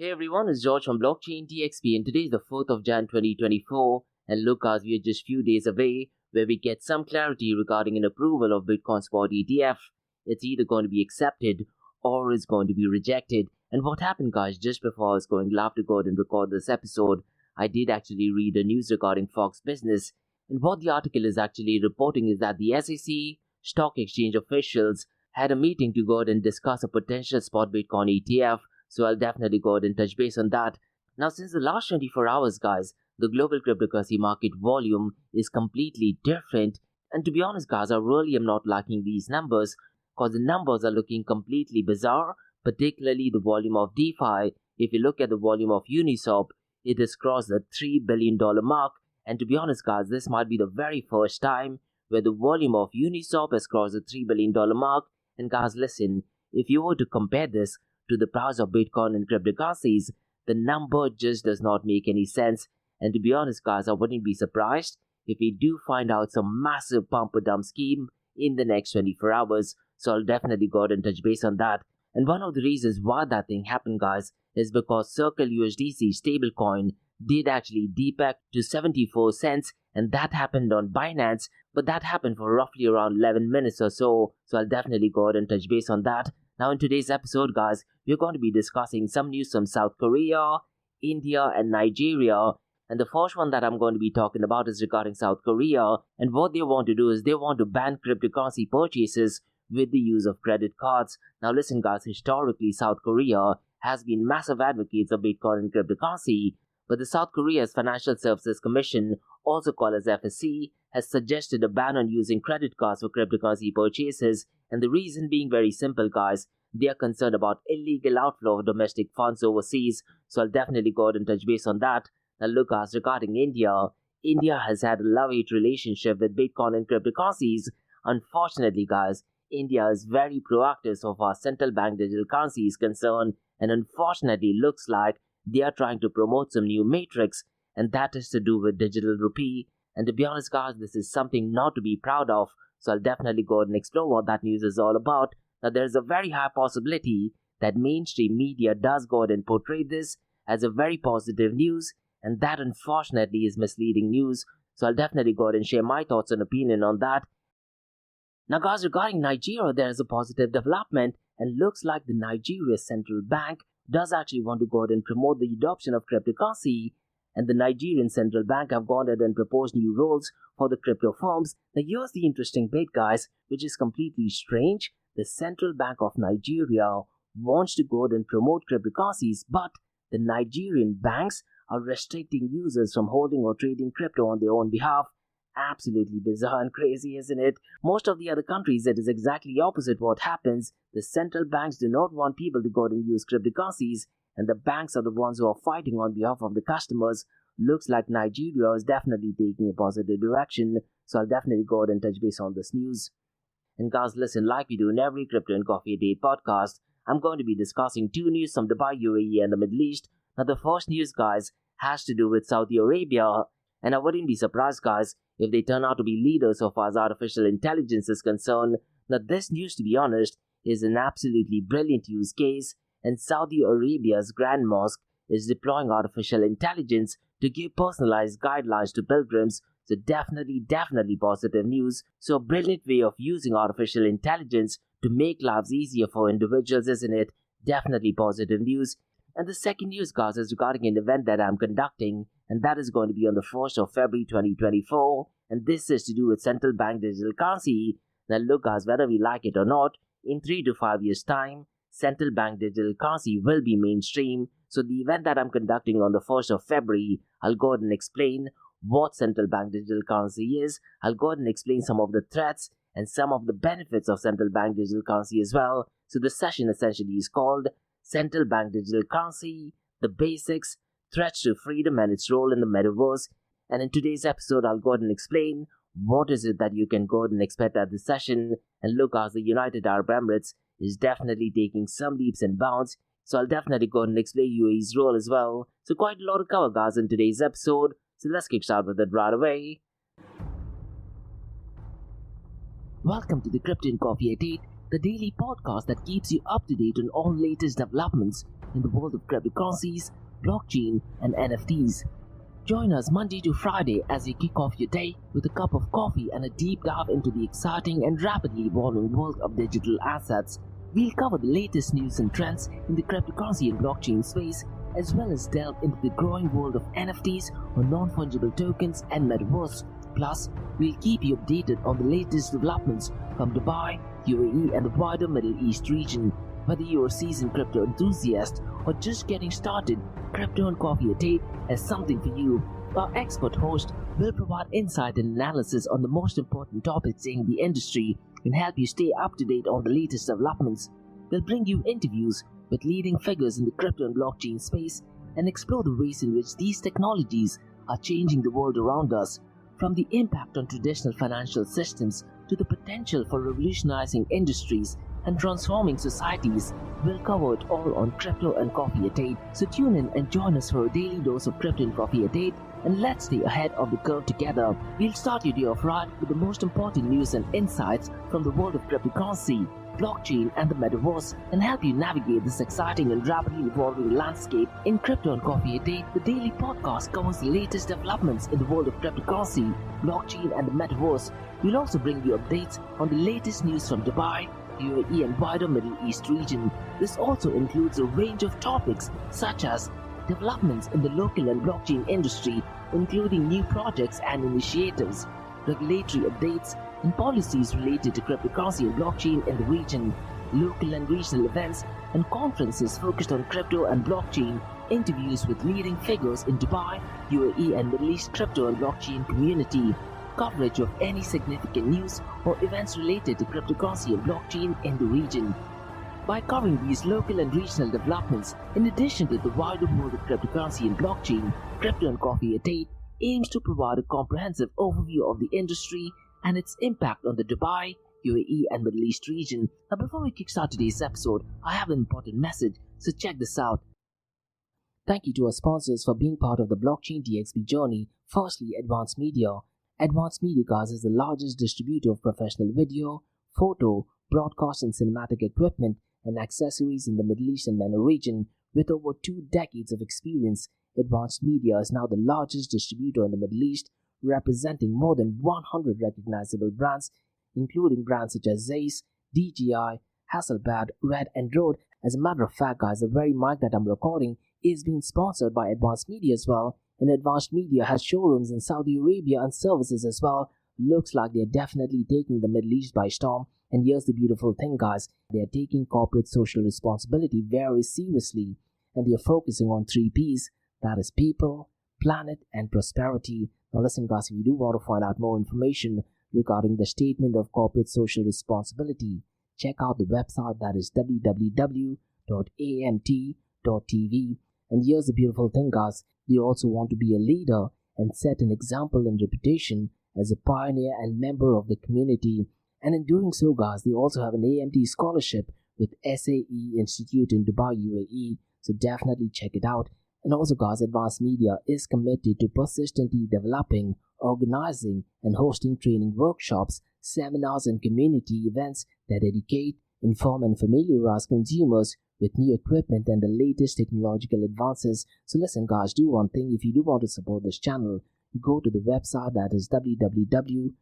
Hey everyone, it's George from Blockchain DXB and today is the 4th of Jan 2024 and look as we are just few days away where we get some clarity regarding an approval of Bitcoin Spot ETF. It's either going to be accepted or it's going to be rejected. And what happened guys, just before I was going live to go ahead and record this episode, I did actually read the news regarding Fox Business, and what the article is actually reporting is that the SEC stock exchange officials had a meeting to go ahead and discuss a potential spot Bitcoin ETF. So I'll definitely go ahead and touch base on that. Now, since the last 24 hours, guys, the global cryptocurrency market volume is completely different. And to be honest, guys, I really am not liking these numbers because the numbers are looking completely bizarre, particularly the volume of DeFi. If you look at the volume of Uniswap, it has crossed the $3 billion mark. And to be honest, guys, this might be the very first time where the volume of Uniswap has crossed the $3 billion mark. And guys, listen, if you were to compare this to the price of Bitcoin and cryptocurrencies, the number just does not make any sense. And to be honest, guys, I wouldn't be surprised if we do find out some massive pump or dump scheme in the next 24 hours. So I'll definitely go ahead and touch base on that. And one of the reasons why that thing happened, guys, is because Circle USDC stablecoin did actually depeg to 74 cents, and that happened on Binance, but that happened for roughly around 11 minutes or so. So I'll definitely go ahead and touch base on that. Now in today's episode, guys, we're going to be discussing some news from South Korea, India and Nigeria. And the first one that I'm going to be talking about is regarding South Korea. And what they want to do is they want to ban cryptocurrency purchases with the use of credit cards. Now listen guys, historically South Korea has been massive advocates of Bitcoin and cryptocurrency. But the South Korea's Financial Services Commission, also called as FSC, has suggested a ban on using credit cards for cryptocurrency purchases. And the reason being very simple, guys. They are concerned about illegal outflow of domestic funds overseas. So I'll definitely go ahead and touch base on that. Now look guys, regarding India, India has had a love-hate relationship with Bitcoin and cryptocurrencies. Unfortunately, guys, India is very proactive so far central bank digital currency is concerned. And unfortunately, looks like they are trying to promote some new matrix, and that is to do with digital rupee. And to be honest, guys, this is something not to be proud of. So I'll definitely go ahead and explore what that news is all about. Now, there's a very high possibility that mainstream media does go ahead and portray this as a very positive news, and that unfortunately is misleading news. So I'll definitely go ahead and share my thoughts and opinion on that. Now, guys, regarding Nigeria, there is a positive development, and looks like the Nigeria Central Bank does actually want to go ahead and promote the adoption of cryptocurrency. And the Nigerian Central Bank have gone ahead and proposed new rules for the crypto firms. Now here's the interesting bit, guys, which is completely strange. The Central Bank of Nigeria wants to go ahead and promote cryptocurrencies, but the Nigerian banks are restricting users from holding or trading crypto on their own behalf. Absolutely bizarre and crazy, isn't it? Most of the other countries, it is exactly opposite what happens. The central banks do not want people to go ahead and use cryptocurrencies, and the banks are the ones who are fighting on behalf of the customers. Looks like Nigeria is definitely taking a positive direction, so I'll definitely go ahead and touch base on this news. And guys, listen, like we do in every Crypto and Coffee a Day podcast, I'm going to be discussing two news from Dubai, UAE and the Middle East. Now the first news, guys, has to do with Saudi Arabia, and I wouldn't be surprised, guys, if they turn out to be leaders so far as artificial intelligence is concerned. Now this news, to be honest, is an absolutely brilliant use case, and Saudi Arabia's Grand Mosque is deploying artificial intelligence to give personalized guidelines to pilgrims. So definitely positive news. So a brilliant way of using artificial intelligence to make lives easier for individuals, isn't it? Definitely positive news. And the second news, guys, is regarding an event that I'm conducting, and that is going to be on the 1st of February 2024. And this is to do with central bank digital currency. Now look, guys, whether we like it or not, in 3 to 5 years' time, central bank digital currency will be mainstream. So the event that I'm conducting on the 1st of February, I'll go ahead and explain what central bank digital currency is. I'll go ahead and explain some of the threats and some of the benefits of central bank digital currency as well. So the session essentially is called Central Bank Digital Currency, the Basics, Threats to Freedom and its Role in the Metaverse. And in today's episode, I'll go ahead and explain what is it that you can go ahead and expect at this session. And look, as the United Arab Emirates is definitely taking some leaps and bounds. So I'll definitely go ahead and explain UAE's role as well. So quite a lot to cover, guys, in today's episode. So let's kick start with it right away. Welcome to the Crypto and Coffee at 8, the daily podcast that keeps you up to date on all latest developments in the world of cryptocurrencies, blockchain, and NFTs. Join us Monday to Friday as you kick off your day with a cup of coffee and a deep dive into the exciting and rapidly evolving world of digital assets. We'll cover the latest news and trends in the cryptocurrency and blockchain space, as well as delve into the growing world of NFTs or non-fungible tokens and metaverse. Plus, we'll keep you updated on the latest developments from Dubai, UAE, and the wider Middle East region. Whether you're a seasoned crypto enthusiast or just getting started, Crypto and Coffee at 8 has something for you. Our expert host will provide insight and analysis on the most important topics in the industry and help you stay up to date on the latest developments. We'll bring you interviews with leading figures in the crypto and blockchain space and explore the ways in which these technologies are changing the world around us, from the impact on traditional financial systems to the potential for revolutionizing industries and transforming societies. We'll cover it all on Crypto and Coffee at 8. So tune in and join us for a daily dose of Crypto and Coffee at 8, and let's stay ahead of the curve together. We'll start your day off right with the most important news and insights from the world of cryptocurrency, blockchain, and the metaverse, and help you navigate this exciting and rapidly evolving landscape. In Crypto and Coffee at 8, the daily podcast covers the latest developments in the world of cryptocurrency, blockchain, and the metaverse. We'll also bring you updates on the latest news from Dubai, UAE, and wider Middle East region. This also includes a range of topics such as developments in the local and blockchain industry, including new projects and initiatives, regulatory updates, and policies related to cryptocurrency and blockchain in the region, local and regional events and conferences focused on crypto and blockchain, interviews with leading figures in Dubai, UAE, and Middle East crypto and blockchain community, coverage of any significant news or events related to cryptocurrency and blockchain in the region. By covering these local and regional developments, in addition to the wider world of cryptocurrency and blockchain, Crypto and Coffee at 8 aims to provide a comprehensive overview of the industry and its impact on the Dubai, UAE, and Middle East region. Now, before we kickstart today's episode, I have an important message, so check this out. Thank you to our sponsors for being part of the blockchain DXB journey. Firstly, Advanced Media. Advanced Media, guys, is the largest distributor of professional video, photo, broadcast, and cinematic equipment and accessories in the Middle East and MENA region. With over 2 decades of experience, Advanced Media is now the largest distributor in the Middle East, representing more than 100 recognizable brands, including brands such as Zeiss, DJI, Hasselblad, Red, and Rode. As a matter of fact, guys, the very mic that I'm recording is being sponsored by Advanced Media as well, and Advanced Media has showrooms in Saudi Arabia and services as well. Looks like they're definitely taking the Middle East by storm. And here's the beautiful thing, guys, they're taking corporate social responsibility very seriously, and they're focusing on 3 P's, that is people, planet, and prosperity. Now listen, guys, if you do want to find out more information regarding the statement of corporate social responsibility, check out the website, that is www.amt.tv. And here's the beautiful thing, guys, they also want to be a leader and set an example and reputation as a pioneer and member of the community. And in doing so, guys, they also have an AMT scholarship with SAE Institute in Dubai, UAE, so definitely check it out. And also, guys, Advanced Media is committed to persistently developing, organizing, and hosting training workshops, seminars, and community events that educate, inform, and familiarize consumers with new equipment and the latest technological advances. So listen, guys, do one thing. If you do want to support this channel, go to the website, that is www.amt.tv,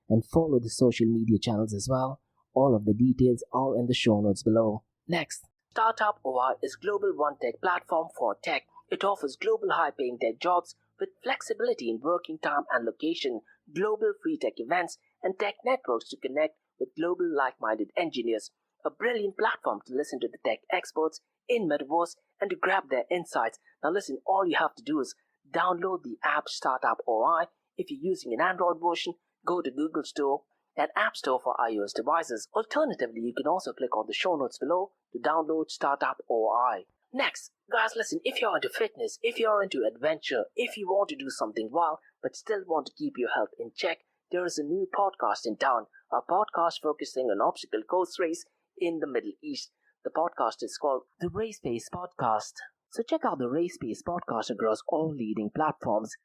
and follow the social media channels as well. All of the details are in the show notes below. Next, Startup OI is global one-tech platform for tech. It offers global high-paying tech jobs with flexibility in working time and location, global free tech events, and tech networks to connect with global like-minded engineers. A brilliant platform to listen to the tech experts in Metaverse and to grab their insights. Now listen, all you have to do is download the app Startup OI. If you're using an Android version, go to Google Store and App Store for iOS devices. Alternatively, you can also click on the show notes below to download Startup OI. Next, guys, listen, if you're into fitness, if you're into adventure, if you want to do something wild but still want to keep your health in check, there is a new podcast in town, a podcast focusing on obstacle course race in the Middle East. The podcast is called the Race Pace Podcast. So check out the Race Pace Podcast across all leading platforms.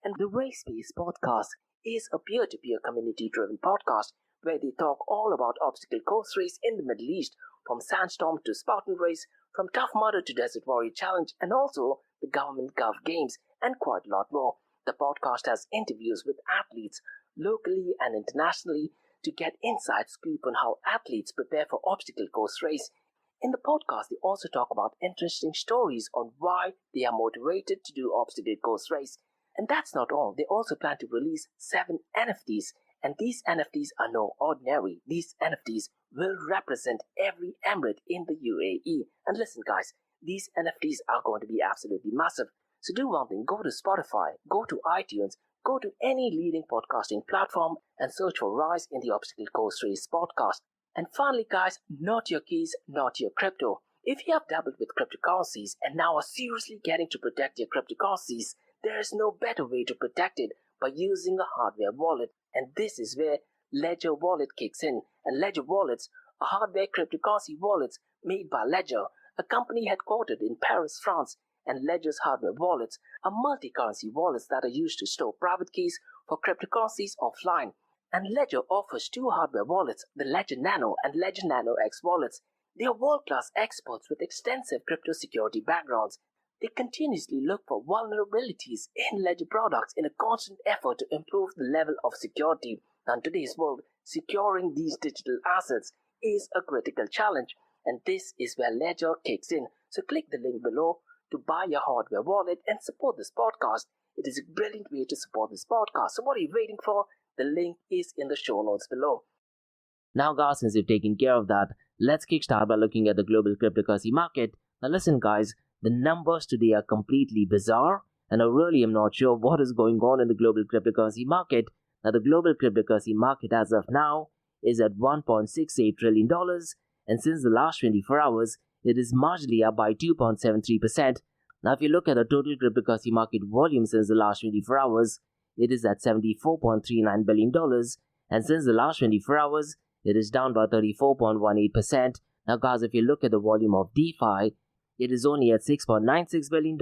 And the Race Pace Podcast is a peer-to-peer community-driven podcast where they talk all about obstacle course race in the Middle East, from Sandstorm to Spartan Race, from Tough Mudder to Desert Warrior Challenge, and also the Government Gov Games, and quite a lot more. The podcast has interviews with athletes locally and internationally to get inside scoop on how athletes prepare for obstacle course race. In the podcast, they also talk about interesting stories on why they are motivated to do obstacle course race. And that's not all. They also plan to release 7 NFTs. And these NFTs are no ordinary. These NFTs will represent every emirate in the UAE. And listen guys, these NFTs are going to be absolutely massive. So do one thing, go to Spotify, go to iTunes, go to any leading podcasting platform and search for Rise in the Obstacle Course Race podcast. And finally guys, not your keys, not your crypto. If you have dabbled with cryptocurrencies and now are seriously getting to protect your cryptocurrencies, there is no better way to protect it by using a hardware wallet. And this is where Ledger Wallet kicks in. And Ledger Wallets are hardware cryptocurrency wallets made by Ledger, a company headquartered in Paris, France. And Ledger's hardware wallets are multi-currency wallets that are used to store private keys for cryptocurrencies offline. And Ledger offers 2 hardware wallets, the Ledger Nano and Ledger Nano X wallets. They are world-class experts with extensive crypto security backgrounds. They continuously look for vulnerabilities in Ledger products in a constant effort to improve the level of security. Now, in today's world, securing these digital assets is a critical challenge, and this is where Ledger kicks in. So click the link below to buy your hardware wallet and support this podcast. It is a brilliant way to support this podcast. So what are you waiting for? The link is in the show notes below. Now guys, since you've taken care of that, let's kickstart by looking at the global cryptocurrency market. Now listen guys, the numbers today are completely bizarre, and I really am not sure what is going on in the global cryptocurrency market. Now the global cryptocurrency market as of now is at $1.68 trillion, and since the last 24 hours, it is marginally up by 2.73%. Now if you look at the total cryptocurrency market volume since the last 24 hours, it is at $74.39 billion, and since the last 24 hours, it is down by 34.18%. Now guys, if you look at the volume of DeFi, it is only at $6.96 billion,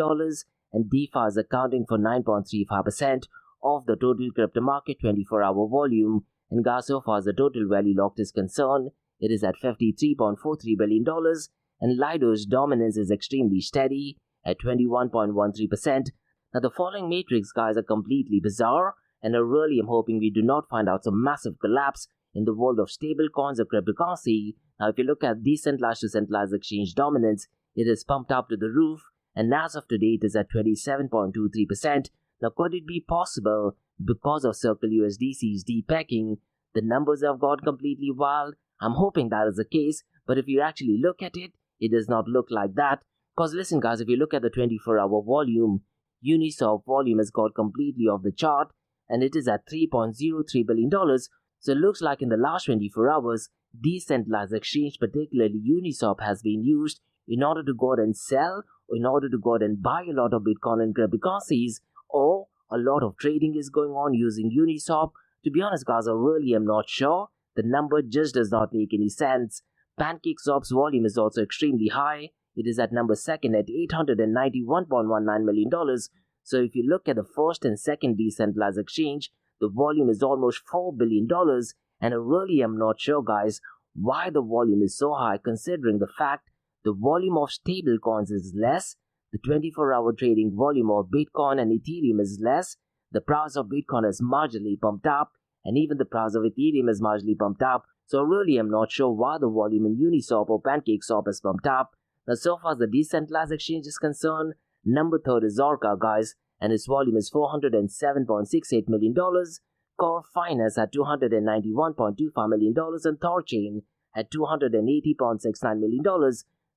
and DeFi is accounting for 9.35% of the total crypto market 24-hour volume. And guys, so far as the total value locked is concerned, it is at $53.43 billion, and Lido's dominance is extremely steady at 21.13%. Now the following metrics guys are completely bizarre, and I really am hoping we do not find out some massive collapse in the world of stablecoins or cryptocurrency. Now if you look at decentralized to centralized exchange dominance, it is pumped up to the roof, and as of today it is at 27.23%. Now could it be possible because of Circle USDC's depegging, the numbers have got completely wild? I'm hoping that is the case, but if you actually look at it, it does not look like that. Cause listen guys, if you look at the 24-hour volume, Uniswap volume has got completely off the chart, and it is at $3.03 billion. So it looks like in the last 24 hours, decentralized exchange, particularly Uniswap, has been used in order to go out and sell, or in order to go out and buy a lot of Bitcoin and cryptocurrencies, or a lot of trading is going on using Uniswap. To be honest guys, I really am not sure. The number just does not make any sense. PancakeSwap's volume is also extremely high. It is at number 2nd at $891.19 million. So if you look at the first and second decentralized exchange, the volume is almost $4 billion. And I really am not sure guys why the volume is so high, considering the fact the volume of stablecoins is less, the 24-hour trading volume of Bitcoin and Ethereum is less, the price of Bitcoin is marginally pumped up, and even the price of Ethereum is marginally pumped up. So I really am not sure why the volume in Uniswap or PancakeSwap is pumped up. Now so far as the decentralized exchange is concerned, number 3rd is Orca guys, and its volume is $407.68 million. Core Finance at $291.25 million, and Thorchain at $280.69 million.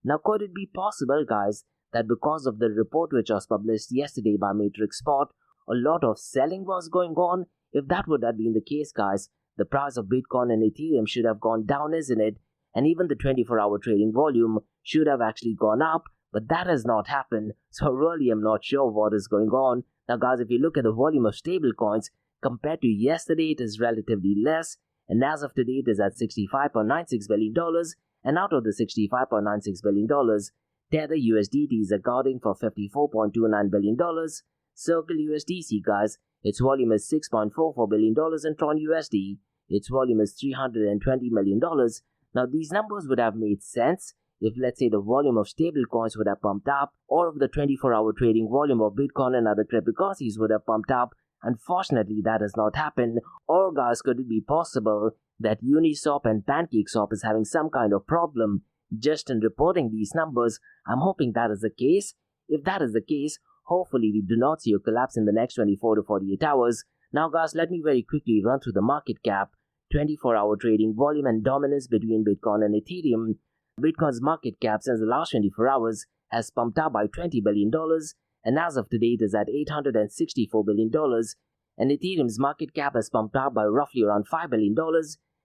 Now could it be possible guys that because of the report which was published yesterday by Matrix Spot, a lot of selling was going on? If that would have been the case guys, the price of Bitcoin and Ethereum should have gone down, isn't it? And even the 24-hour trading volume should have actually gone up, but that has not happened. So really I'm not sure what is going on. Now guys, if you look at the volume of stablecoins, compared to yesterday it is relatively less, and as of today it is at $65.96 billion, and out of the $65.96 billion, Tether USDT is accounting for $54.29 billion. Circle USDC guys, its volume is $6.44 billion, and Tron USD, its volume is $320 million. Now, these numbers would have made sense if, let's say, the volume of stablecoins would have pumped up, or if the 24-hour trading volume of Bitcoin and other cryptocurrencies would have pumped up. Unfortunately, that has not happened. Or, guys, could it be possible that Uniswap and PancakeSwap is having some kind of problem just in reporting these numbers? I'm hoping that is the case. If that is the case, hopefully we do not see a collapse in the next 24 to 48 hours. Now, guys, let me very quickly run through the market cap, 24-hour trading volume and dominance between Bitcoin and Ethereum. Bitcoin's market cap since the last 24 hours has pumped up by $20 billion, and as of today it is at $864 billion. And Ethereum's market cap has pumped up by roughly around $5 billion,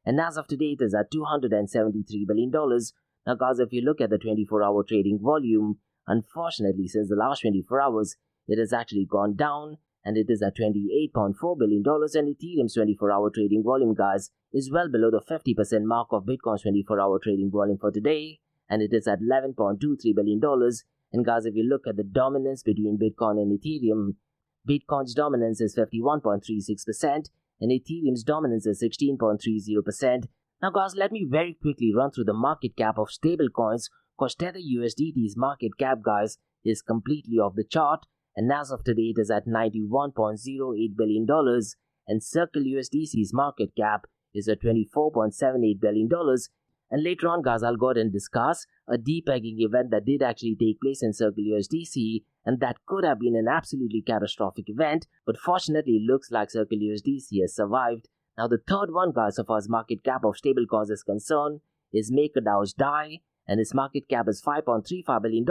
and as of today it is at $273 billion. Now, guys, if you look at the 24-hour trading volume, unfortunately, since the last 24 hours, it has actually gone down, and it is at $28.4 billion, and Ethereum's 24-hour trading volume, guys, is well below the 50% mark of Bitcoin's 24-hour trading volume for today, and it is at $11.23 billion. And, guys, if you look at the dominance between Bitcoin and Ethereum, Bitcoin's dominance is 51.36%, and Ethereum's dominance is 16.30%. Now, guys, let me very quickly run through the market cap of stablecoins, because Tether USDT's market cap, guys, is completely off the chart, and as of today it is at $91.08 billion, and Circle USDC's market cap is at $24.78 billion. And later on, guys, I'll go ahead and discuss a depegging event that did actually take place in Circle USDC, and that could have been an absolutely catastrophic event, but fortunately it looks like Circle USDC has survived. Now, the third one, guys, so far as market cap of stablecoins is concerned, is MakerDAO's DAI, and its market cap is $5.35 billion.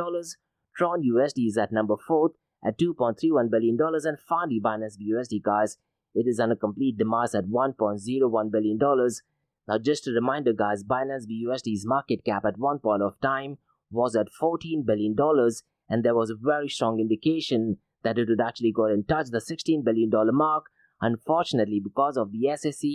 Tron USD is at number 4th at $2.31 billion, and finally Binance BUSD, guys, it is on a complete demise at $1.01 billion. Now, just a reminder, guys, Binance BUSD's market cap at one point of time was at $14 billion, and there was a very strong indication that it would actually go and touch the $16 billion mark. Unfortunately, because of the SEC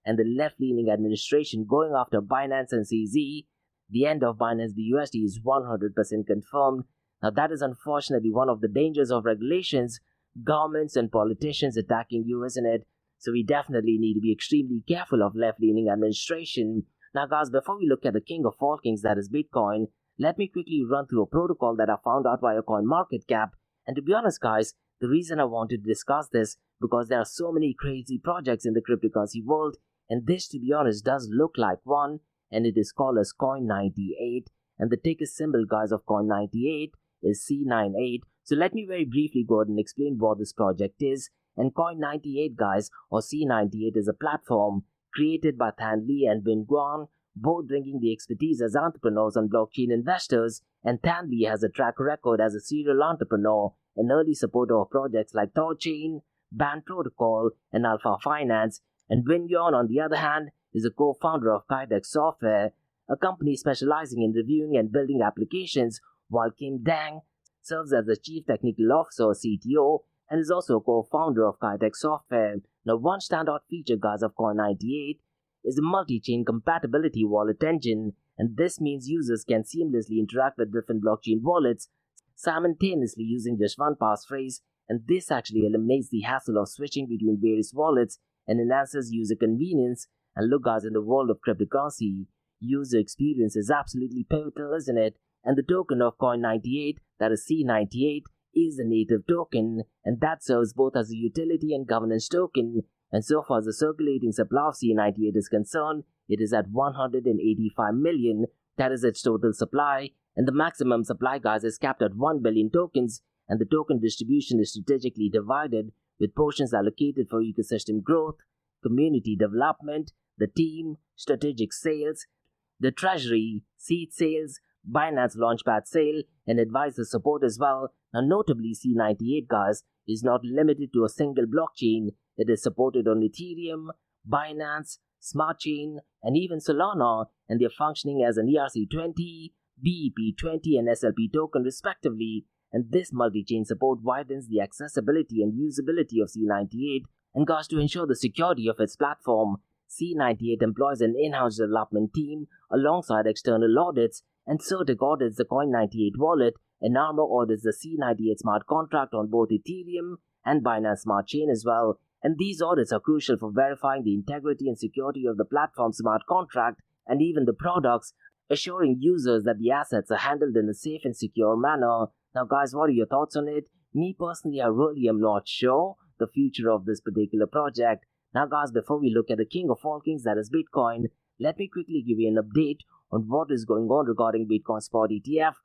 and the left-leaning administration going after Binance and CZ, the end of Binance BUSD is 100% confirmed. Now, that is unfortunately one of the dangers of regulations, governments and politicians attacking you, isn't it? So we definitely need to be extremely careful of left-leaning administration. Now, guys, before we look at the king of all kings, that is Bitcoin, let me quickly run through a protocol that I found out via CoinMarketCap. And to be honest, guys, the reason I wanted to discuss this, because there are so many crazy projects in the cryptocurrency world, and this, to be honest, does look like one, and it is called as Coin98, and the ticker symbol, guys, of Coin98 is C98. So let me very briefly go ahead and explain what this project is. And Coin98, guys, or C98, is a platform created by Tan Lee and Bin Guan, both bringing the expertise as entrepreneurs and blockchain investors. And Tan Lee has a track record as a serial entrepreneur, an early supporter of projects like Thorchain, Band Protocol, and Alpha Finance. And Bin Guan, on the other hand, is a co-founder of Kydex Software, a company specializing in reviewing and building applications, while Kim Dang serves as the Chief Technical Officer or CTO, and is also a co-founder of Kydex Software. Now, one standout feature, guys, of Coin98 is the multi-chain compatibility wallet engine, and this means users can seamlessly interact with different blockchain wallets simultaneously using just one passphrase, and this actually eliminates the hassle of switching between various wallets and enhances user convenience. And look, guys, in the world of cryptocurrency, user experience is absolutely pivotal, isn't it? And the token of Coin98, that is C98, is the native token, and that serves both as a utility and governance token. And so far as the circulating supply of C98 is concerned, it is at 185 million, that is its total supply, and the maximum supply, guys, is capped at 1 billion tokens, and the token distribution is strategically divided, with portions allocated for ecosystem growth, community development, the team, strategic sales, the treasury, seed sales, Binance Launchpad sale, and advisor support as well. Now, notably, C98, guys, is not limited to a single blockchain. It is supported on Ethereum, Binance, Smart Chain, and even Solana, and they are functioning as an ERC20, BEP20, and SLP token respectively. And this multi-chain support widens the accessibility and usability of C98, and guys, to ensure the security of its platform, C98 employs an in-house development team alongside external audits, and Certic audits the Coin98 wallet, and Armor audits the C98 smart contract on both Ethereum and Binance Smart Chain as well. And these audits are crucial for verifying the integrity and security of the platform's smart contract and even the products, assuring users that the assets are handled in a safe and secure manner. Now guys, what are your thoughts on it? Me personally, I really am not sure the future of this particular project. Now guys, before we look at the king of all kings, that is Bitcoin, let me quickly give you an update on what is going on regarding Bitcoin spot ETF.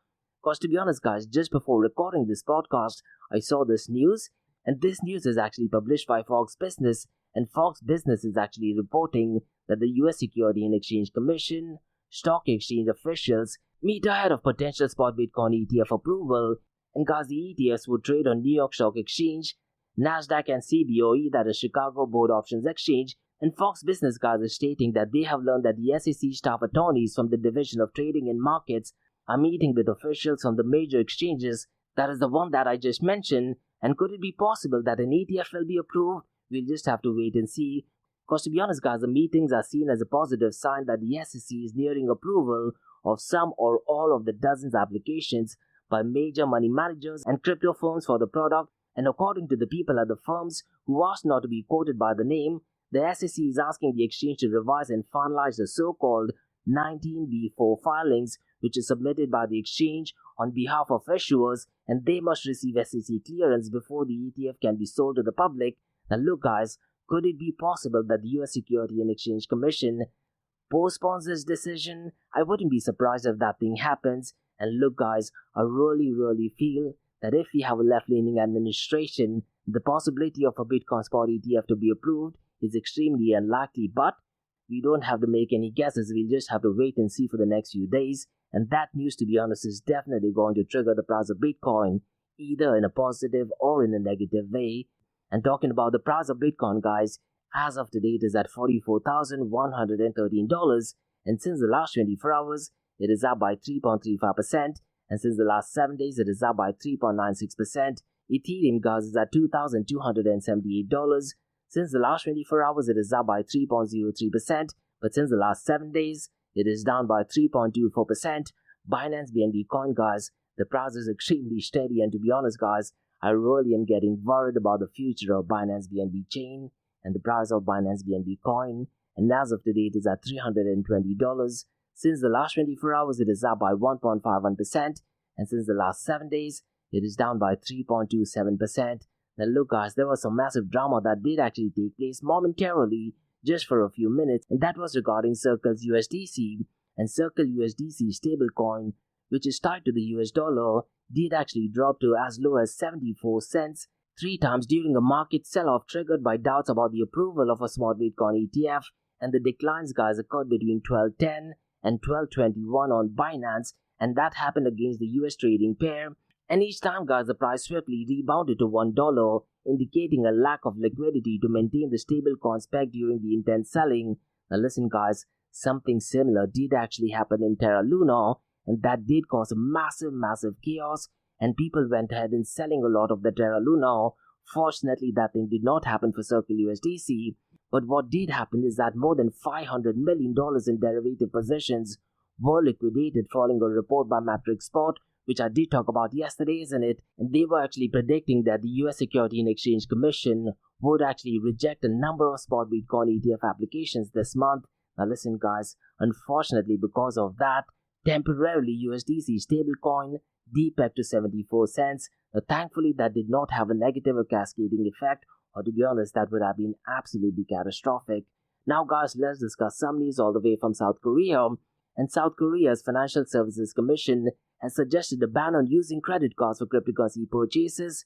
Because to be honest guys, just before recording this podcast, I saw this news, and this news is actually published by Fox Business, and Fox Business is actually reporting that the US Security and Exchange Commission, stock exchange officials meet ahead of potential spot Bitcoin ETF approval, and guys, the ETFs would trade on New York Stock Exchange, Nasdaq and CBOE, that is Chicago Board Options Exchange. And Fox Business guys is stating that they have learned that the SEC staff attorneys from the Division of Trading and Markets are meeting with officials on the major exchanges, that is the one that I just mentioned. And could it be possible that an ETF will be approved? We'll just have to wait and see. Because to be honest guys, the meetings are seen as a positive sign that the SEC is nearing approval of some or all of the dozens of applications by major money managers and crypto firms for the product. And according to the people at the firms who asked not to be quoted by the name, the SEC is asking the exchange to revise and finalize the so-called 19B4 filings, which is submitted by the exchange on behalf of issuers, and they must receive SEC clearance before the ETF can be sold to the public. Now look guys, could it be possible that the US Security and Exchange Commission postpones this decision? I wouldn't be surprised if that thing happens. And look guys, I really feel that if we have a left-leaning administration, the possibility of a Bitcoin spot ETF to be approved is extremely unlikely, but we don't have to make any guesses. We'll just have to wait and see for the next few days. And that news, to be honest, is definitely going to trigger the price of Bitcoin, either in a positive or in a negative way. And talking about the price of Bitcoin, guys, as of today, it is at $44,113. And since the last 24 hours, it is up by 3.35%. And since the last 7 days, it is up by 3.96%. Ethereum, guys, is at $2,278. Since the last 24 hours, it is up by 3.03%. But since the last 7 days, it is down by 3.24%. Binance BNB coin, guys, the price is extremely steady. And to be honest, guys, I really am getting worried about the future of Binance BNB chain and the price of Binance BNB coin. And as of today, it is at $320. Since the last 24 hours, it is up by 1.51%. And since the last 7 days, it is down by 3.27%. Now look guys, there was some massive drama that did actually take place momentarily, just for a few minutes, and that was regarding Circle's USDC. And Circle USDC stablecoin, which is tied to the US dollar, did actually drop to as low as 74 cents 3 times during a market sell-off triggered by doubts about the approval of a smart Bitcoin ETF. And the declines, guys, occurred between 12:10 and 12:21 on Binance, and that happened against the US trading pair. And each time, guys, the price swiftly rebounded to $1, indicating a lack of liquidity to maintain the stablecoin spec during the intense selling. Now listen guys, something similar did actually happen in Terra LUNA, and that did cause a massive chaos, and people went ahead and selling a lot of the Terra LUNA. Fortunately, that thing did not happen for Circle USDC, but what did happen is that more than $500 million in derivative positions were liquidated following a report by Matrix Spot, which I did talk about yesterday, isn't it? And they were actually predicting that the US Security and Exchange Commission would actually reject a number of spot Bitcoin ETF applications this month. Now listen guys, unfortunately because of that, temporarily USDC stablecoin depegged to 74 cents. Now thankfully that did not have a negative or cascading effect, or to be honest that would have been absolutely catastrophic. Now guys, let's discuss some news all the way from South Korea. And South Korea's Financial Services Commission has suggested a ban on using credit cards for cryptocurrency purchases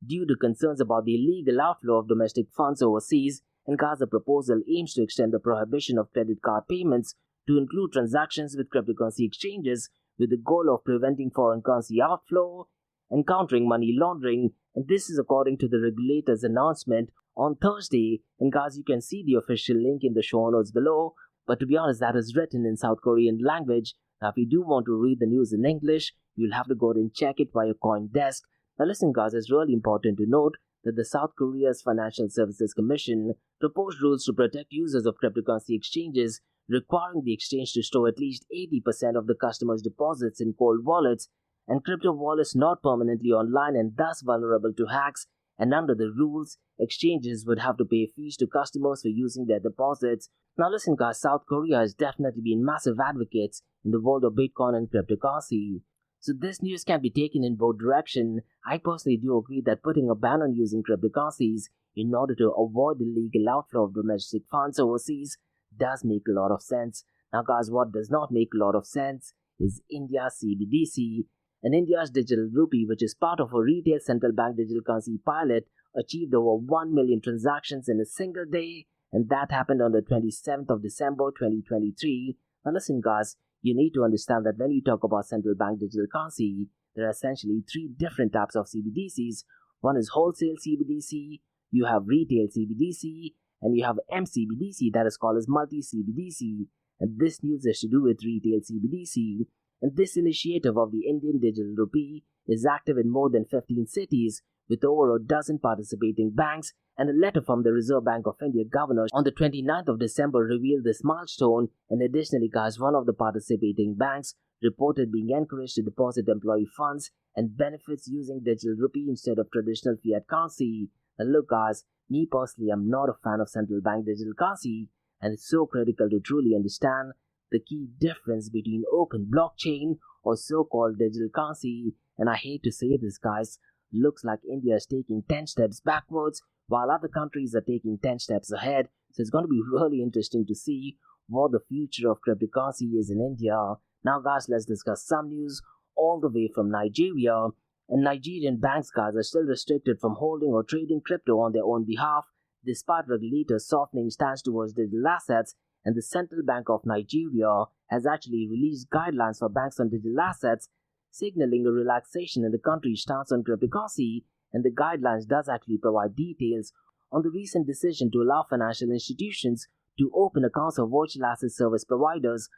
due to concerns about the illegal outflow of domestic funds overseas. And guys, the proposal aims to extend the prohibition of credit card payments to include transactions with cryptocurrency exchanges, with the goal of preventing foreign currency outflow and countering money laundering. And this is according to the regulator's announcement on Thursday. And guys, you can see the official link in the show notes below. But to be honest, that is written in South Korean language. Now, if you do want to read the news in English, you'll have to go and check it via CoinDesk. Now, listen, guys, it's really important to note that the South Korea's Financial Services Commission proposed rules to protect users of cryptocurrency exchanges, requiring the exchange to store at least 80% of the customer's deposits in cold wallets and crypto wallets not permanently online and thus vulnerable to hacks. and under the rules, exchanges would have to pay fees to customers for using their deposits. Now listen guys, South Korea has definitely been massive advocates in the world of Bitcoin and cryptocurrency. So this news can be taken in both directions. I personally do agree that putting a ban on using cryptocurrencies in order to avoid the illegal outflow of domestic funds overseas does make a lot of sense. Now guys, what does not make a lot of sense is India's CBDC. And India's digital rupee, which is part of a retail central bank digital currency pilot, achieved over 1 million transactions in a single day, and that happened on the 27th of December 2023. Now listen guys, you need to understand that when you talk about central bank digital currency, there are essentially three different types of CBDCs. One is wholesale CBDC, you have retail CBDC, and you have MCBDC, that is called as multi-CBDC. And this news is to do with retail CBDC. And this initiative of the Indian digital rupee is active in more than 15 cities with over a dozen participating banks, and a letter from the Reserve Bank of India governor on the 29th of December revealed this milestone. And additionally guys, one of the participating banks reported being encouraged to deposit employee funds and benefits using digital rupee instead of traditional fiat currency. And look guys, me personally, I'm not a fan of central bank digital currency, and it's so critical to truly understand the key difference between open blockchain or so-called digital currency. And I hate to say this guys, looks like India is taking 10 steps backwards while other countries are taking 10 steps ahead. So it's going to be really interesting to see what the future of cryptocurrency is in India. Now guys, let's discuss some news all the way from Nigeria. And Nigerian banks guys are still restricted from holding or trading crypto on their own behalf despite regulators softening stance towards digital assets. And the Central Bank of Nigeria has actually released guidelines for banks on digital assets, signaling a relaxation in the country's stance on cryptocurrency. And the guidelines does actually provide details on the recent decision to allow financial institutions to open accounts for virtual asset service providers,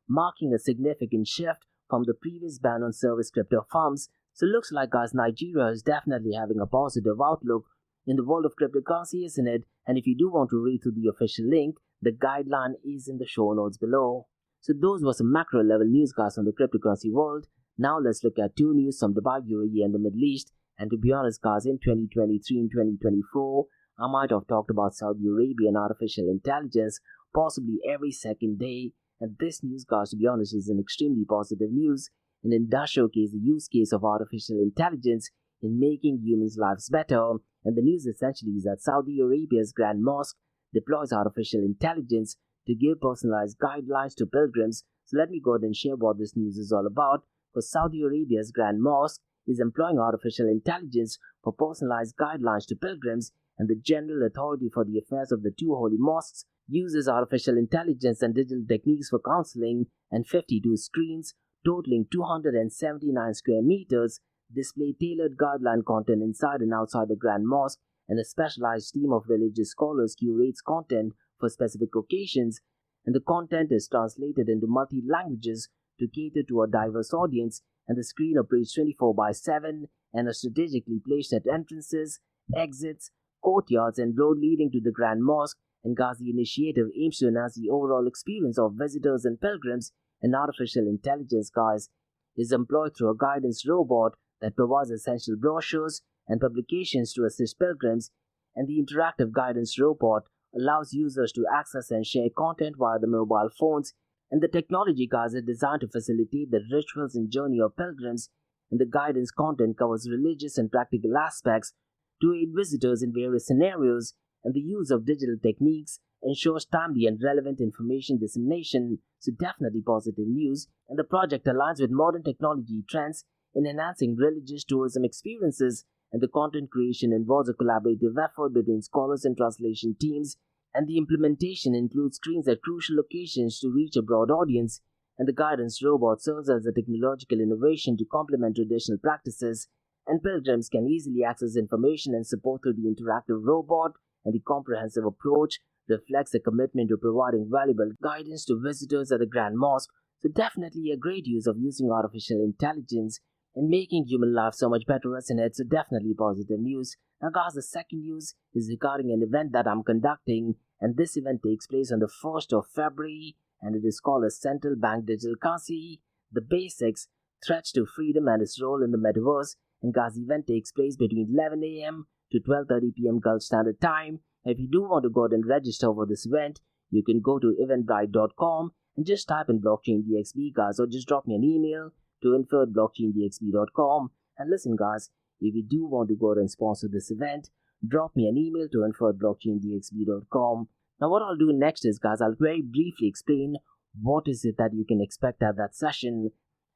marking a significant shift from the previous ban on service crypto firms. So it looks like guys, Nigeria is definitely having a positive outlook in the world of cryptocurrency, isn't it? And if you do want to read through the official link, the guideline is in the show notes below. So those were some macro level news guys on the cryptocurrency world. Now let's look at two news from Dubai, UAE and the Middle East. And to be honest guys, in 2023 and 2024, I might have talked about Saudi Arabia and artificial intelligence possibly every second day. And this news guys, to be honest, is an extremely positive news, and it does showcase the use case of artificial intelligence in making humans' lives better. And the news essentially is that Saudi Arabia's Grand Mosque deploys artificial intelligence to give personalized guidelines to pilgrims. So let me go ahead and share what this news is all about. Because Saudi Arabia's Grand Mosque is employing artificial intelligence for personalized guidelines to pilgrims, and the General Authority for the Affairs of the Two Holy Mosques uses artificial intelligence and digital techniques for counseling, and 52 screens totaling 279 square meters display tailored guideline content inside and outside the Grand Mosque, and a specialized team of religious scholars curates content for specific occasions, and the content is translated into multi-languages to cater to a diverse audience. And the screen operates 24/7 and are strategically placed at entrances, exits, courtyards and road leading to the Grand Mosque. And Ghazi initiative aims to enhance the overall experience of visitors and pilgrims. And artificial intelligence guys is employed through a guidance robot that provides essential brochures and publications to assist pilgrims, and the interactive guidance robot allows users to access and share content via the mobile phones. And the technology guys is designed to facilitate the rituals and journey of pilgrims, and the guidance content covers religious and practical aspects to aid visitors in various scenarios, and the use of digital techniques ensures timely and relevant information dissemination. So definitely positive news, and the project aligns with modern technology trends in enhancing religious tourism experiences, and the content creation involves a collaborative effort between scholars and translation teams, and the implementation includes screens at crucial locations to reach a broad audience, and the guidance robot serves as a technological innovation to complement traditional practices, and pilgrims can easily access information and support through the interactive robot, and the comprehensive approach reflects a commitment to providing valuable guidance to visitors at the Grand Mosque. So definitely a great use of using artificial intelligence and making human life so much better, isn't it? So definitely positive news. Now guys, the second news is regarding an event that I'm conducting, and this event takes place on the 1st of February, and it is called a Central Bank Digital Currency, the Basics, Threats to Freedom and its Role in the Metaverse. And guys, the event takes place between 11 a.m. to 12:30 p.m. Gulf Standard Time. If you do want to go ahead and register for this event, you can go to eventbrite.com and just type in blockchain DXB, guys, or just drop me an email to info@blockchaindxb.com. And listen, guys, if you do want to go ahead and sponsor this event, drop me an email to info@blockchaindxb.com. Now, what I'll do next is, guys, I'll very briefly explain what is it that you can expect at that session.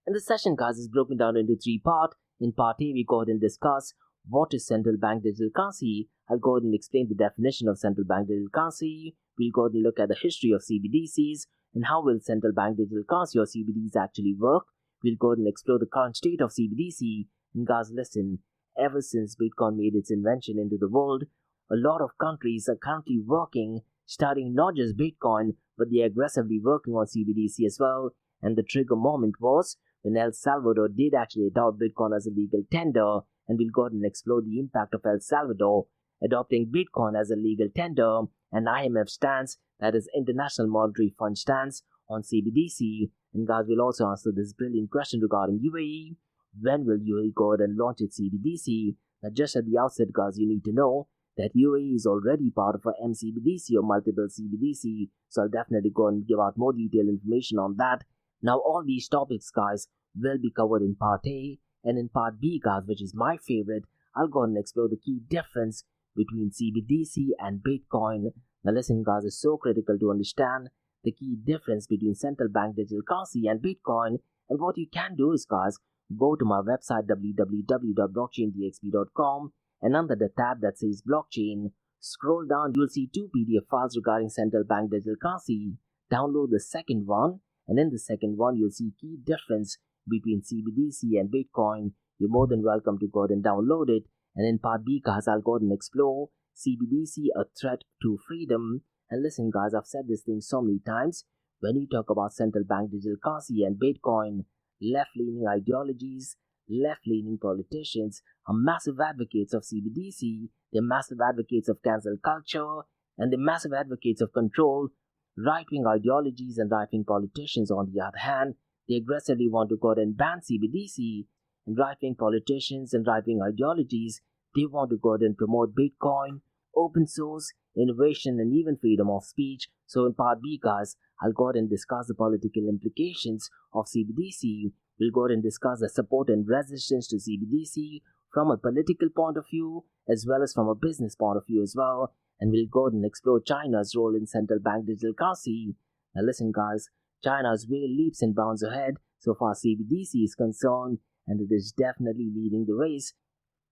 And the session, guys, is broken down into 3 parts. In part A, we go ahead and discuss what is central bank digital currency. I'll go ahead and explain the definition of central bank digital currency. We'll go ahead and look at the history of CBDCs and how will central bank digital currency or CBDCs actually work. We'll go ahead and explore the current state of CBDC. And guys, listen, ever since Bitcoin made its invention into the world, a lot of countries are currently working, studying not just Bitcoin, but they're aggressively working on CBDC as well. And the trigger moment was when El Salvador did actually adopt Bitcoin as a legal tender. And we'll go ahead and explore the impact of El Salvador adopting Bitcoin as a legal tender and IMF stance, that is International Monetary Fund stance, on CBDC. And guys, we'll also answer this brilliant question regarding UAE. When will UAE go ahead and launch its CBDC? Now, just at the outset, guys, you need to know that UAE is already part of a MCBDC or multiple CBDC, so I'll definitely go and give out more detailed information on that. Now, all these topics, guys, will be covered in part A, and in part B, guys, which is my favorite, I'll go and explore the key difference between CBDC and Bitcoin. Now, listen, guys, it's so critical to understand the key difference between central bank digital currency and Bitcoin. And what you can do is, guys, go to my website www.blockchaindxb.com, and under the tab that says blockchain, scroll down, you'll see 2 PDF files regarding central bank digital currency. Download the second one, and in the second one, you'll see key difference between CBDC and Bitcoin. You're more than welcome to go ahead and download it. And in part B, guys, I'll go ahead and explore CBDC, a threat to freedom. And listen, guys, I've said this thing so many times. When you talk about central bank digital currency and Bitcoin, left-leaning ideologies, left-leaning politicians are massive advocates of CBDC. They're massive advocates of cancel culture, and they're massive advocates of control. Right-wing ideologies and right-wing politicians, on the other hand, they aggressively want to go ahead and ban CBDC. And right-wing politicians and right-wing ideologies, they want to go ahead and promote Bitcoin, open source, innovation, and even freedom of speech. So in part B, guys, I'll go ahead and discuss the political implications of CBDC. We'll go ahead and discuss the support and resistance to CBDC from a political point of view, as well as from a business point of view as well. And we'll go ahead and explore China's role in central bank digital currency. Now listen, guys, China is way leaps and bounds ahead so far CBDC is concerned, and it is definitely leading the race.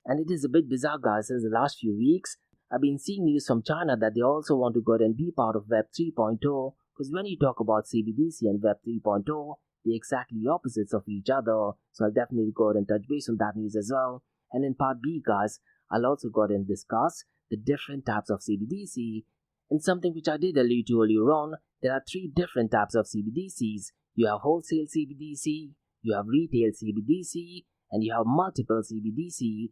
And it is a bit bizarre, guys, since the last few weeks, I've been seeing news from China that they also want to go ahead and be part of Web 3.0, because when you talk about CBDC and Web 3.0, they're exactly opposites of each other. So I'll definitely go ahead and touch base on that news as well. And in part B, guys, I'll also go ahead and discuss the different types of CBDC. And something which I did allude to earlier on, there are 3 different types of CBDCs. You have wholesale CBDC, you have retail CBDC, and you have multiple CBDC.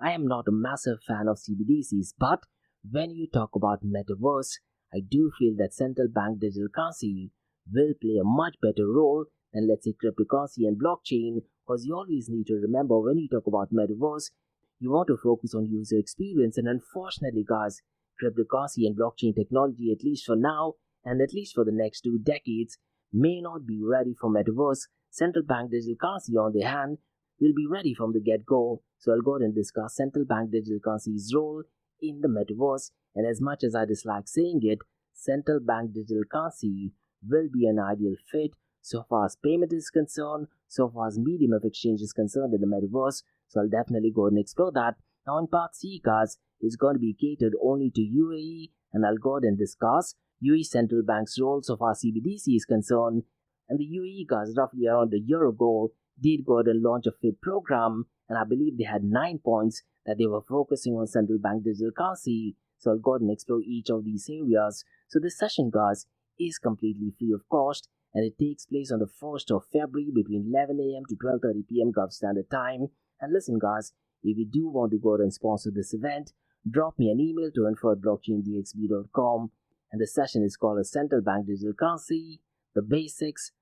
I am not a massive fan of CBDCs, but when you talk about metaverse, I do feel that central bank digital currency will play a much better role than, let's say, cryptocurrency and blockchain, because you always need to remember when you talk about metaverse, you want to focus on user experience. And unfortunately, guys, cryptocurrency and blockchain technology, at least for now and at least for the next 2 decades, may not be ready for metaverse. Central bank digital currency, on the other hand, will be ready from the get-go. So I'll go ahead and discuss central bank digital currency's role in the metaverse. And as much as I dislike saying it, central bank digital currency will be an ideal fit so far as payment is concerned, so far as medium of exchange is concerned in the metaverse. So I'll definitely go ahead and explore that. Now in part C, guys, it's going to be catered only to UAE, and I'll go ahead and discuss UAE central bank's role so far as CBDC is concerned. And the UAE, guys, roughly around a year ago, did go ahead and launch a FIT program, and I believe they had 9 points that they were focusing on central bank digital currency. So I'll go ahead and explore each of these areas. So this session, guys, is completely free of cost, and it takes place on the 1st of February between 11 a.m. to 12:30 p.m. Gulf Standard Time. And listen, guys, if you do want to go ahead and sponsor this event, drop me an email to info@blockchaindxb.com. And the session is called as Central Bank Digital Currency, the Basics,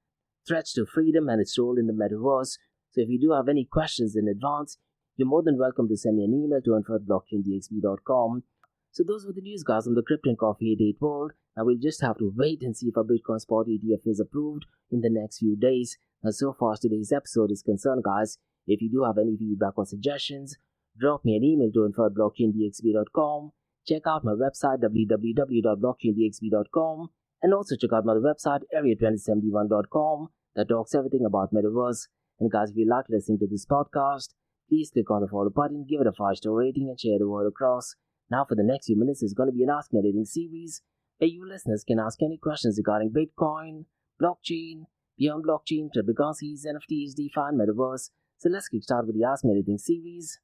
Threats to Freedom and its Role in the Metaverse. So if you do have any questions in advance, you're more than welcome to send me an email to info@blockchaindxb.com. So those were the news, guys, on the crypto and coffee date world. Now we'll just have to wait and see if our Bitcoin spot ETF is approved in the next few days. Now so far as today's episode is concerned, guys, if you do have any feedback or suggestions, drop me an email to info@blockchaindxb.com. Check out my website www.blockchaindxb.com, and also check out my website area2071.com that talks everything about metaverse. And guys, if you like listening to this podcast, please click on the follow button, give it a 5-star rating, and share the word across. Now for the next few minutes is going to be an Ask Me Anything series where you listeners can ask any questions regarding Bitcoin, blockchain, beyond blockchain, cryptocurrencies, NFTs, DeFi, and metaverse. So let's kick start with the Ask Me Anything series.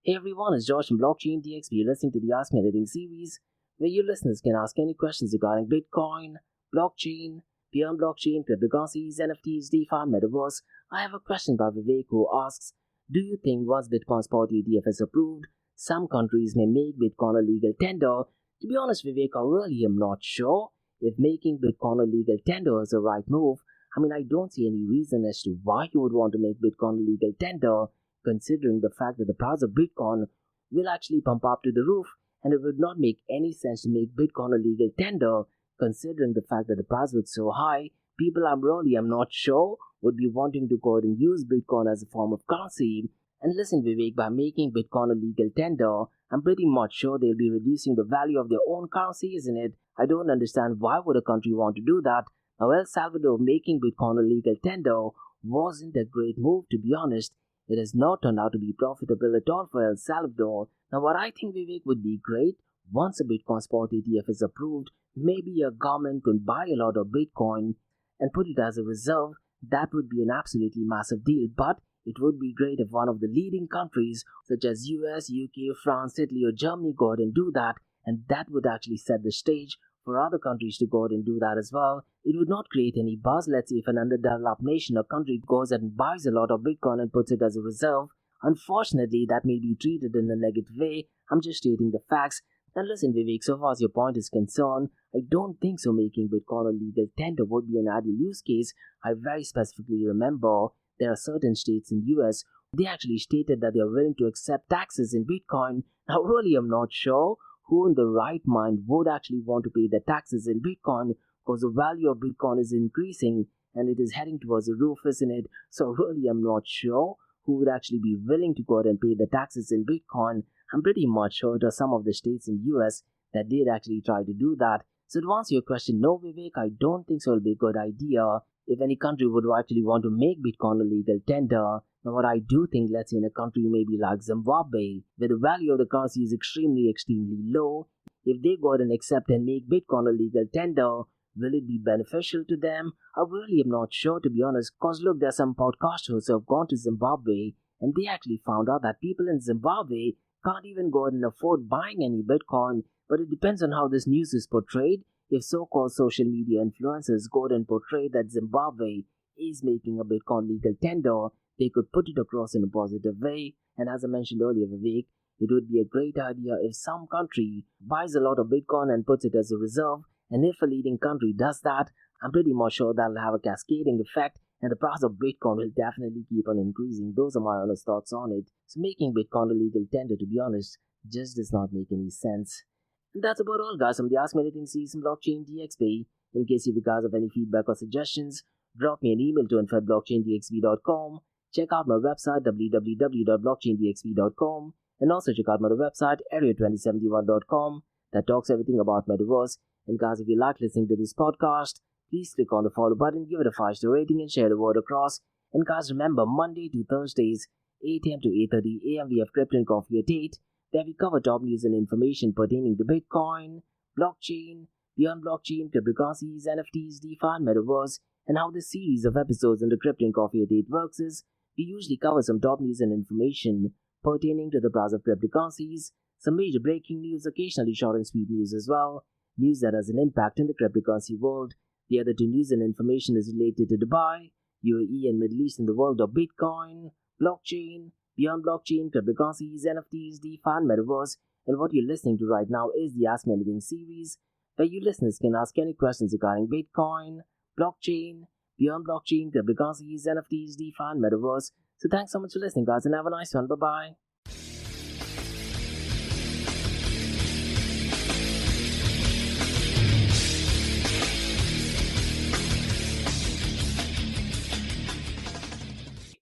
Hey everyone, it's Josh from Blockchain DXB. You're listening to the Ask Me Anything series, where you listeners can ask any questions regarding Bitcoin, blockchain, beyond blockchain, cryptocurrencies, NFTs, DeFi, and metaverse. I have a question by Vivek who asks, do you think once Bitcoin spot ETF is approved, some countries may make Bitcoin a legal tender? To be honest, Vivek, I really am not sure if making Bitcoin a legal tender is the right move. I mean, I don't see any reason as to why you would want to make Bitcoin a legal tender, considering the fact that the price of Bitcoin will actually pump up to the roof, and it would not make any sense to make Bitcoin a legal tender, considering the fact that the price was so high. People I'm not sure would be wanting to go ahead and use Bitcoin as a form of currency. And listen, Vivek, by making Bitcoin a legal tender, I'm pretty much sure they'll be reducing the value of their own currency, isn't it? I don't understand why would a country want to do that. Now, El Salvador making Bitcoin a legal tender wasn't a great move, to be honest. It has not turned out to be profitable at all for El Salvador. Now, what I think, Vivek, would be great, once a Bitcoin spot ETF is approved, maybe a government could buy a lot of Bitcoin and put it as a reserve. That would be an absolutely massive deal. But it would be great if one of the leading countries, such as US, UK, France, Italy, or Germany, go ahead and do that. And that would actually set the stage for other countries to go ahead and do that as well. It would not create any buzz. Let's say if an underdeveloped nation or country goes and buys a lot of Bitcoin and puts it as a reserve, unfortunately that may be treated in a negative way. I'm just stating the facts. And listen, Vivek, so far as your point is concerned, I don't think so making Bitcoin a legal tender would be an ideal use case. I very specifically remember there are certain states in US, they actually stated that they are willing to accept taxes in Bitcoin. Now really I'm not sure who in the right mind would actually want to pay the taxes in Bitcoin, because the value of Bitcoin is increasing and it is heading towards the roof, isn't it? So really I'm not sure who would actually be willing to go ahead and pay the taxes in Bitcoin. I'm pretty much sure there are some of the states in US that did actually try to do that. So to answer your question, no, Vivek, I don't think so. It'll be a good idea if any country would actually want to make Bitcoin a legal tender. Now what I do think, let's say in a country maybe like Zimbabwe, where the value of the currency is extremely low, if they go ahead and accept and make Bitcoin a legal tender, will it be beneficial to them? I really am not sure, to be honest, because look, there are some podcasters who have gone to Zimbabwe and they actually found out that people in Zimbabwe can't even go ahead and afford buying any Bitcoin. But it depends on how this news is portrayed. If so-called social media influencers go ahead and portray that Zimbabwe is making a Bitcoin legal tender, they could put it across in a positive way. And as I mentioned earlier, Vivek, it would be a great idea if some country buys a lot of Bitcoin and puts it as a reserve. And if a leading country does that, I'm pretty much sure that'll have a cascading effect and the price of Bitcoin will definitely keep on increasing. Those are my honest thoughts on it. So making Bitcoin a legal tender, to be honest, just does not make any sense. And that's about all, guys, from the Ask Me Anything season Blockchain DXB. In case you guys have any feedback or suggestions, drop me an email to info@blockchaindxb.com. Check out my website www.blockchaindxb.com, and also check out my website area2071.com that talks everything about metaverse. And guys, if you like listening to this podcast, please click on the follow button, give it a 5-star rating, and share the word across. And guys, remember, Monday to Thursdays, 8 a.m. to 8:30 a.m. we have Crypto and Coffee at 8, where we cover top news and information pertaining to Bitcoin, blockchain, beyond blockchain, cryptocurrencies, NFTs, DeFi, and metaverse. And how this series of episodes in the Crypto and Coffee at 8 works is, we usually cover some top news and information pertaining to the price of cryptocurrencies, some major breaking news, occasionally short and sweet news as well, news that has an impact in the cryptocurrency world. The other two news and information is related to Dubai, UAE, and Middle East in the world of Bitcoin, blockchain, beyond blockchain, cryptocurrencies, NFTs, DeFi, and metaverse. And what you're listening to right now is the Ask Me Anything series, where you listeners can ask any questions regarding Bitcoin, blockchain, beyond blockchain, cryptocurrencies, NFTs, DeFi, and Metaverse. So thanks so much for listening, guys, and have a nice one. Bye-bye.